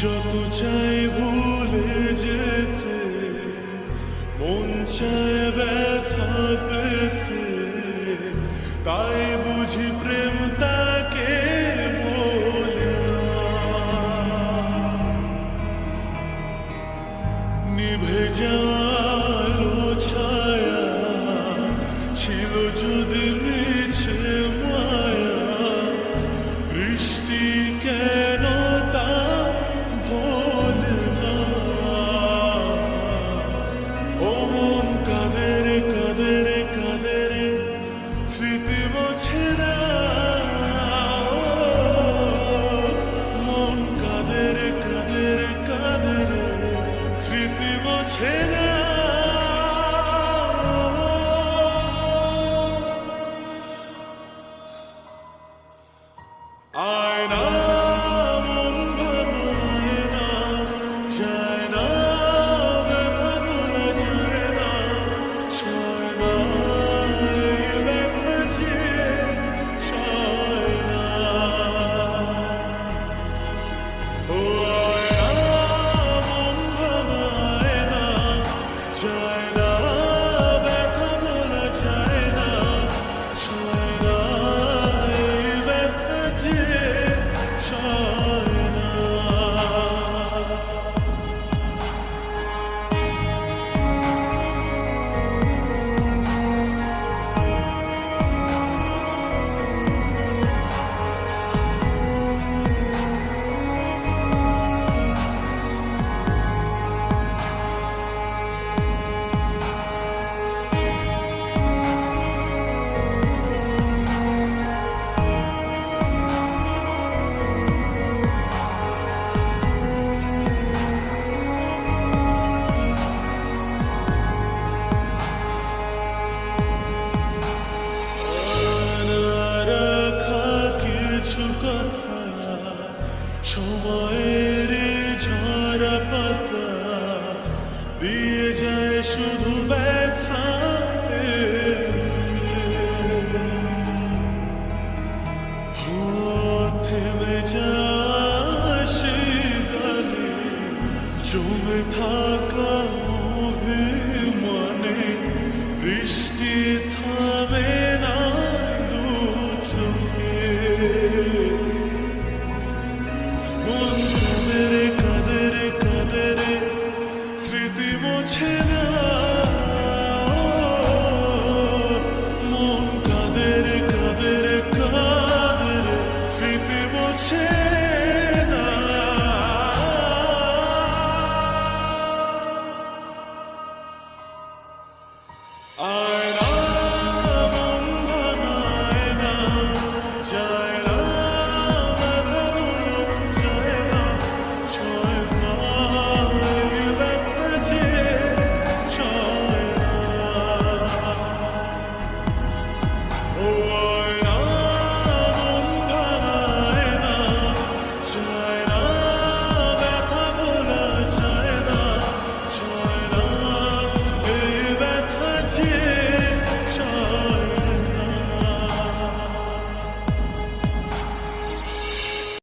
যত চাই ভুলে যেতে, মন চায় ব্যথা পেতে, তাই বুঝি প্রেম তাকে বলে না। নিভে যাওয়ালো ছায়া ছিল যদি মিছে মায়া, বৃষ্টি কেন তা ভোলে না। ও মন কাঁদে রে কাঁদে রে কাঁদে রে, স্মৃতি মোছে না। মন কাঁদে রে কাঁদে রে কাঁদে রে, স্মৃতি মোছে না। আয়না মন ভাঙায় না, যায় না ব্যথা ভোলা যায় না, সয় না এই ব্যথা যে সয় না। ও আয়না মন ভাঙায় না, যায় না ব্যথা ভোলা যায় না, সয় না এই ব্যথা যে সয় না। রাখা কিছু কথা সময়ের ঝরা পাতা দিয়ে যায় শুধু ব্যথা। থেমে যায় সে গানে জমে থাকা অভিমানে, বৃষ্টি থামে না দু চোখে। মন কাঁদে রে কাঁদে রে কাঁদে রে, স্মৃতি মোছে না। মন কাঁদে রে কাঁদে রে কাঁদে রে, স্মৃতি মোছে না। আয়না মন ভাঙায় না, যায় না ব্যথা ভোলা যায় না, সয় না এই ব্যথা যে সয় না। ও